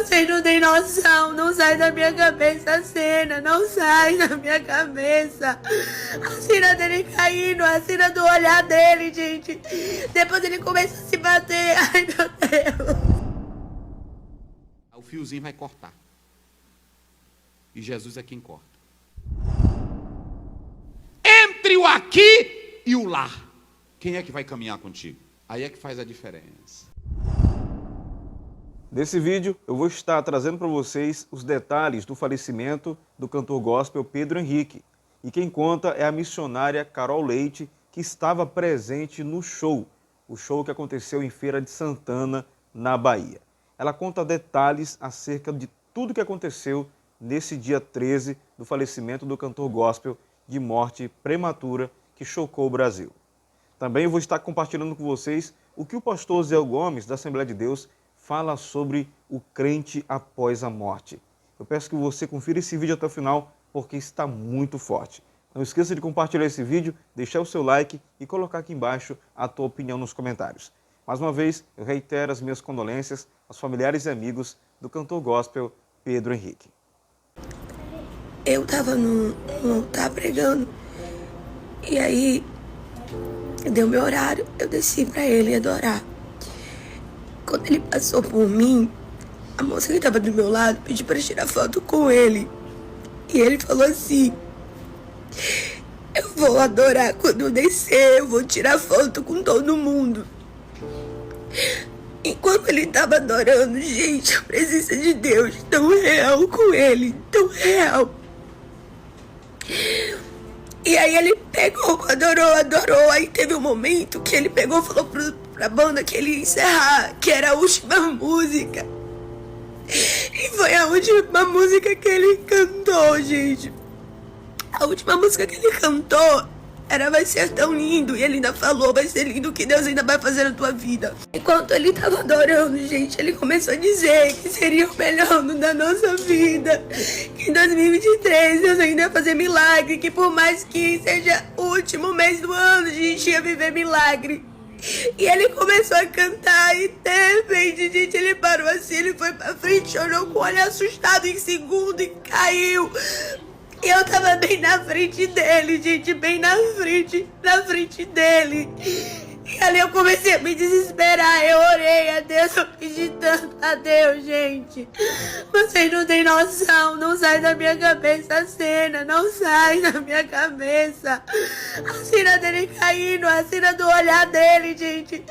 Vocês não têm noção, não sai da minha cabeça a cena, não sai da minha cabeça. A cena dele caindo, a cena do olhar dele, gente. Depois ele começa a se bater, ai meu Deus. O fiozinho vai cortar. E Jesus é quem corta. Entre o aqui e o lá. Quem é que vai caminhar contigo? Aí é que faz a diferença. Nesse vídeo, eu vou estar trazendo para vocês os detalhes do falecimento do cantor gospel Pedro Henrique. E quem conta é a missionária Carol Leite, que estava presente no show. O show que aconteceu em Feira de Santana, na Bahia. Ela conta detalhes acerca de tudo que aconteceu nesse dia 13 do falecimento do cantor gospel de morte prematura que chocou o Brasil. Também vou estar compartilhando com vocês o que o pastor Zé Gomes, da Assembleia de Deus, fala sobre o crente após a morte. Eu peço que você confira esse vídeo até o final, porque está muito forte. Não esqueça de compartilhar esse vídeo, deixar o seu like e colocar aqui embaixo a tua opinião nos comentários. Mais uma vez, eu reitero as minhas condolências aos familiares e amigos do cantor gospel Pedro Henrique. Eu tava no altar pregando, e aí deu meu horário, eu desci pra ele adorar. Quando ele passou por mim, a moça que tava do meu lado pediu pra tirar foto com ele. E ele falou assim: eu vou adorar quando eu descer, eu vou tirar foto com todo mundo. Enquanto ele tava adorando, gente, a presença de Deus tão real com ele, tão real. E aí ele pegou, adorou, aí teve um momento que ele pegou e falou pra banda que ele ia encerrar, que era a última música. E foi a última música que ele cantou, gente. A última música que ele cantou era Vai Ser Tão Lindo. E ele ainda falou, vai ser lindo o que Deus ainda vai fazer na tua vida. Enquanto ele tava adorando, gente, ele começou a dizer que seria o melhor ano da nossa vida. Que em 2023 Deus ainda ia fazer milagre. Que por mais que seja o último mês do ano, a gente ia viver milagre. E ele começou a cantar e de repente, gente, ele parou assim, ele foi pra frente, chorou com o olho assustado em segundo e caiu. E eu tava bem na frente dele, gente, bem na frente dele. E ali eu comecei a me desesperar, eu orei a Deus, eu pedi tanto a Deus, gente. Vocês não têm noção, não sai da minha cabeça a cena, não sai da minha cabeça. A cena dele caindo, a cena do olhar dele, gente.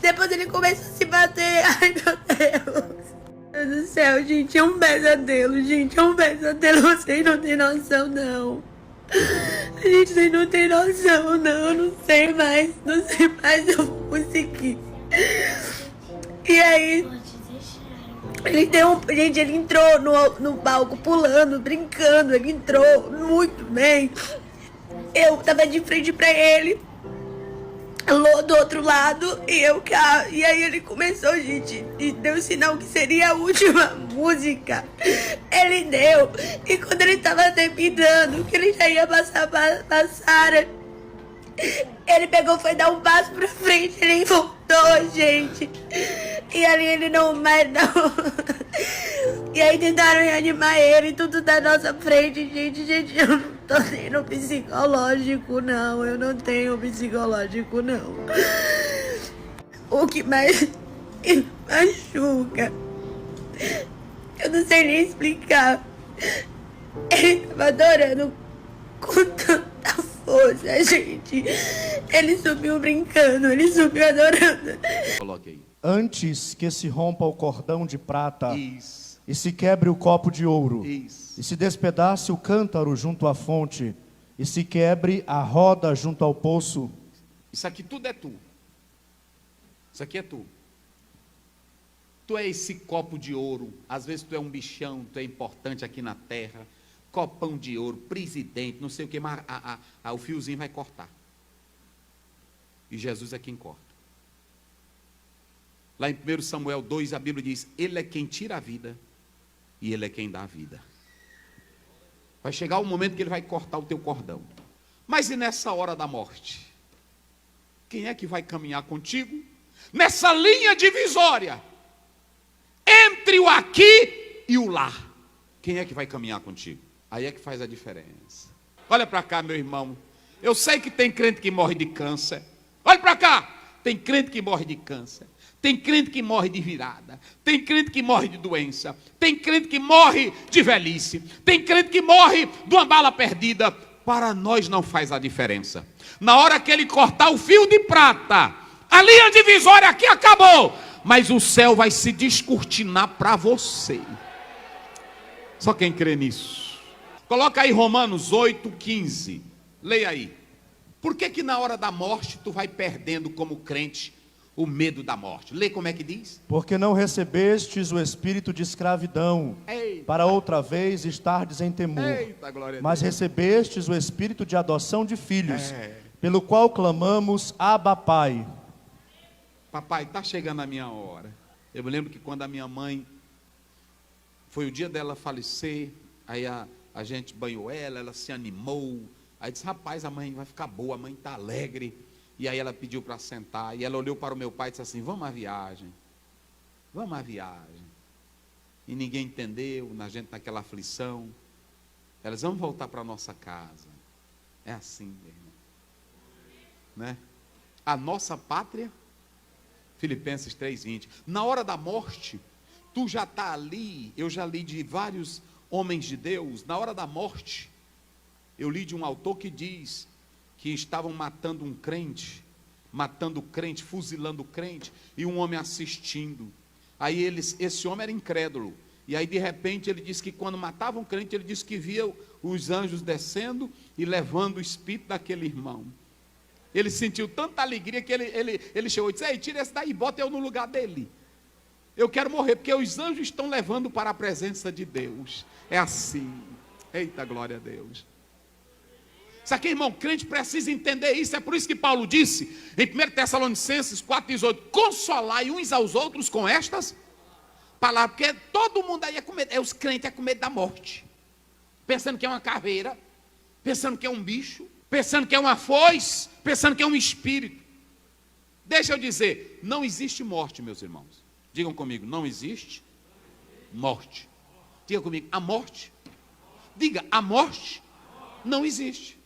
Depois ele começa a se bater, ai meu Deus. Meu Deus do céu, gente, é um pesadelo, gente, é um pesadelo, vocês não têm noção, não. Gente, vocês não têm noção, não, eu não sei mais, eu vou conseguir. E aí, ele entrou no palco pulando, brincando, ele entrou muito bem. Eu tava de frente pra ele, do outro lado, e aí ele começou, gente, e deu sinal que seria a última música. Ele deu, e quando ele tava terminando, que ele já ia passar pra Sara, ele pegou, foi dar um passo pra frente, ele voltou, gente. E ali ele não mais não. E aí tentaram reanimar ele, tudo da nossa frente, gente, eu não tô tendo psicológico, não. Eu não tenho psicológico, não. O que mais me machuca, eu não sei nem explicar. Ele tava adorando com tanta força, gente. Ele subiu brincando, ele subiu adorando. Coloque aí. Antes que se rompa o cordão de prata, Isso. e se quebre o copo de ouro, Isso. e se despedace o cântaro junto à fonte, e se quebre a roda junto ao poço. Isso aqui tudo é tu. Isso aqui é tu. Tu é esse copo de ouro. Às vezes tu é um bichão, tu é importante aqui na terra. Copão de ouro, presidente, não sei o que, mas o fiozinho vai cortar. E Jesus é quem corta. Lá em 1 Samuel 2, a Bíblia diz: Ele é quem tira a vida e Ele é quem dá a vida. Vai chegar o momento que Ele vai cortar o teu cordão. Mas e nessa hora da morte? Quem é que vai caminhar contigo? Nessa linha divisória entre o aqui e o lar. Quem é que vai caminhar contigo? Aí é que faz a diferença. Olha para cá, meu irmão. Eu sei que tem crente que morre de câncer. Olha para cá. Tem crente que morre de câncer. Tem crente que morre de virada. Tem crente que morre de doença. Tem crente que morre de velhice. Tem crente que morre de uma bala perdida. Para nós não faz a diferença. Na hora que ele cortar o fio de prata, a linha divisória aqui acabou. Mas o céu vai se descortinar para você. Só quem crê nisso. Coloca aí Romanos 8:15. Leia aí. Por que na hora da morte tu vai perdendo como crente o medo da morte? Lê como é que diz. Porque não recebestes o espírito de escravidão, Eita. para outra vez estardes em temor. Eita, glória a Deus. Mas recebestes o espírito de adoção de filhos, pelo qual clamamos, Abba, Pai. Papai, está chegando a minha hora. Eu me lembro que quando a minha mãe, foi o dia dela falecer, aí a gente banhou ela se animou. Aí disse, rapaz, a mãe vai ficar boa, a mãe está alegre. E aí ela pediu para sentar, e ela olhou para o meu pai e disse assim, vamos à viagem. Vamos à viagem. E ninguém entendeu, a gente naquela aflição. Elas, vamos voltar para a nossa casa. É assim, meu irmão. Né? A nossa pátria, Filipenses 3:20. Na hora da morte, tu já está ali, eu já li de vários homens de Deus, na hora da morte, eu li de um autor que diz que estavam matando um crente, matando o crente, fuzilando o crente, e um homem assistindo. Aí esse homem era incrédulo, e aí de repente ele disse que quando matavam um crente, ele disse que via os anjos descendo e levando o espírito daquele irmão. Ele sentiu tanta alegria que ele chegou e disse, ei, tira esse daí, bota eu no lugar dele. Eu quero morrer, porque os anjos estão levando para a presença de Deus. É assim. Eita, glória a Deus. Isso aqui, irmão, crente precisa entender isso. É por isso que Paulo disse, em 1 Tessalonicenses 4:18, consolai uns aos outros com estas palavras. Porque todo mundo aí é com medo, os crentes é com medo da morte. Pensando que é uma caveira, pensando que é um bicho, pensando que é uma foice, pensando que é um espírito. Deixa eu dizer, não existe morte, meus irmãos. Digam comigo, não existe morte. Diga comigo, a morte. Diga, a morte não existe.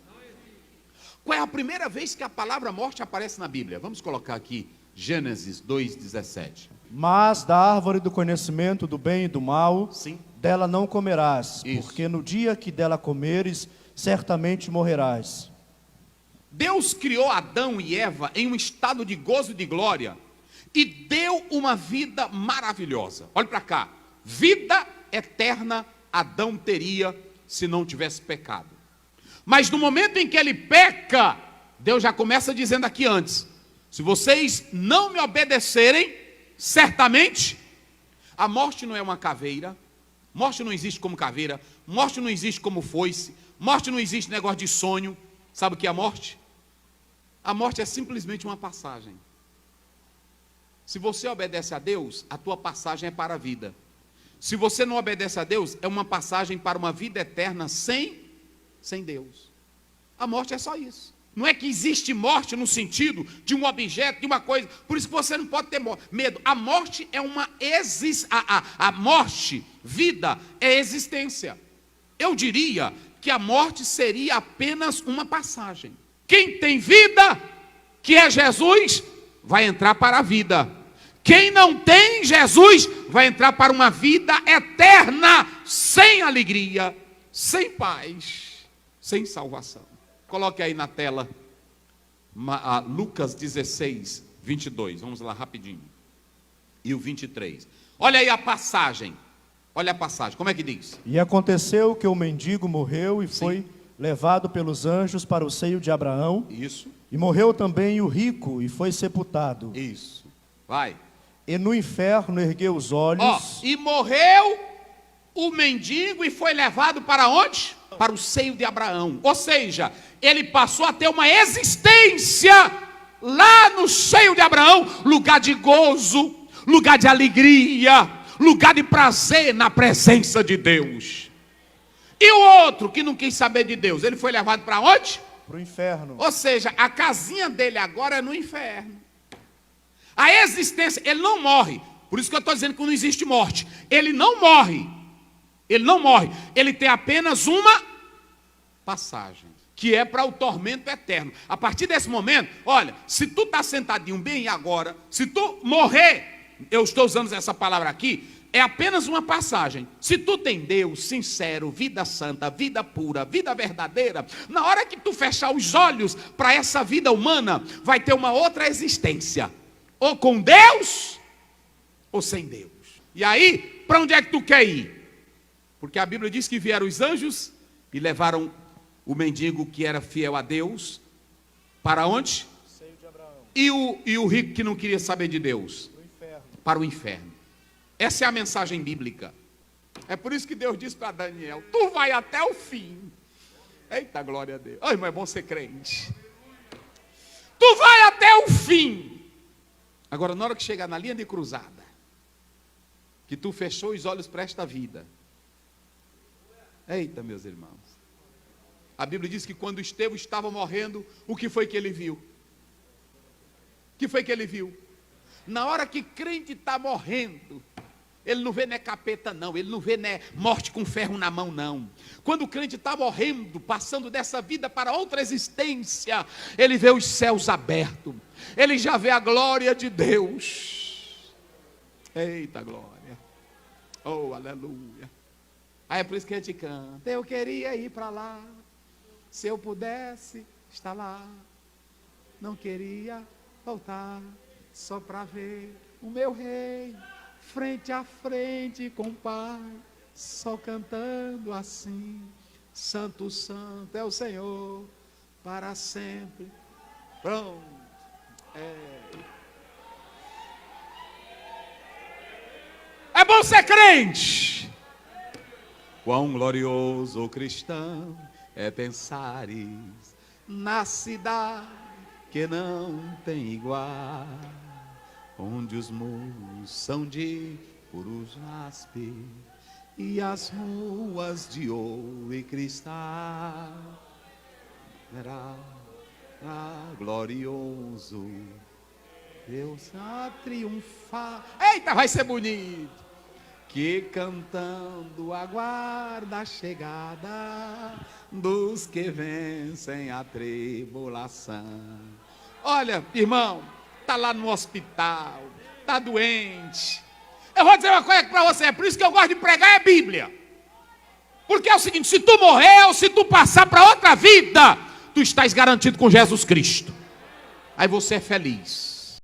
Qual é a primeira vez que a palavra morte aparece na Bíblia? Vamos colocar aqui, Gênesis 2:17. Mas da árvore do conhecimento do bem e do mal, Sim. dela não comerás, Isso. porque no dia que dela comeres, certamente morrerás. Deus criou Adão e Eva em um estado de gozo e de glória e deu uma vida maravilhosa. Olha para cá, vida eterna Adão teria se não tivesse pecado. Mas no momento em que ele peca, Deus já começa dizendo aqui antes, se vocês não me obedecerem, certamente, a morte não é uma caveira, morte não existe como caveira, morte não existe como foice, morte não existe negócio de sonho. Sabe o que é a morte? A morte é simplesmente uma passagem. Se você obedece a Deus, a tua passagem é para a vida. Se você não obedece a Deus, é uma passagem para uma vida eterna sem Deus. A morte é só isso. Não é que existe morte no sentido de um objeto, de uma coisa. Por isso que você não pode ter medo. A morte é uma a morte, vida, é existência. Eu diria que a morte seria apenas uma passagem. Quem tem vida, que é Jesus, vai entrar para a vida. Quem não tem Jesus, vai entrar para uma vida eterna, sem alegria, sem paz, sem salvação. Coloque aí na tela, Lucas 16:22. Vamos lá rapidinho. E o 23. Olha aí a passagem. Olha a passagem. Como é que diz? E aconteceu que o mendigo morreu e foi levado pelos anjos para o seio de Abraão. Isso. E morreu também o rico e foi sepultado. Isso. Vai. E no inferno ergueu os olhos. E morreu o mendigo e foi levado para onde? Para o seio de Abraão. Ou seja, ele passou a ter uma existência lá no seio de Abraão, lugar de gozo, lugar de alegria, lugar de prazer na presença de Deus. E o outro que não quis saber de Deus, ele foi levado para onde? Para o inferno. Ou seja, a casinha dele agora é no inferno. A existência, ele não morre. Por isso que eu estou dizendo que não existe morte. Ele não morre, Ele não morre, ele tem apenas uma passagem, que é para o tormento eterno. A partir desse momento, olha, se tu está sentadinho bem agora, se tu morrer, eu estou usando essa palavra aqui, é apenas uma passagem. Se tu tem Deus sincero, vida santa, vida pura, vida verdadeira, na hora que tu fechar os olhos para essa vida humana, vai ter uma outra existência, ou com Deus, ou sem Deus. E aí, para onde é que tu quer ir? Porque a Bíblia diz que vieram os anjos e levaram o mendigo que era fiel a Deus, para onde? E o rico que não queria saber de Deus? Para o inferno. Essa é a mensagem bíblica. É por isso que Deus disse para Daniel: tu vai até o fim. Eita, glória a Deus. Ai, mas é bom ser crente. Tu vai até o fim. Agora, na hora que chegar na linha de cruzada, que tu fechou os olhos para esta vida. Eita, meus irmãos. A Bíblia diz que quando Estevão estava morrendo, o que foi que ele viu? O que foi que ele viu? Na hora que crente está morrendo, ele não vê capeta não, ele não vê morte com ferro na mão não. Quando o crente está morrendo, passando dessa vida para outra existência, ele vê os céus abertos, ele já vê a glória de Deus. Eita glória, oh aleluia. Aí é por isso que a gente canta: eu queria ir para lá, se eu pudesse estar lá, não queria voltar, só para ver o meu rei, frente a frente com o Pai, só cantando assim: Santo, Santo é o Senhor, para sempre. Pronto. É bom ser crente. Quão glorioso cristão é pensares na cidade que não tem igual, onde os muros são de puros jaspe e as ruas de ouro e cristal. Será glorioso Deus a triunfar. Eita, vai ser bonito. Que cantando aguarda a chegada dos que vencem a tribulação. Olha, irmão, está lá no hospital, está doente. Eu vou dizer uma coisa para você, é por isso que eu gosto de pregar é Bíblia. Porque é o seguinte: se tu morrer ou se tu passar para outra vida, tu estás garantido com Jesus Cristo. Aí você é feliz.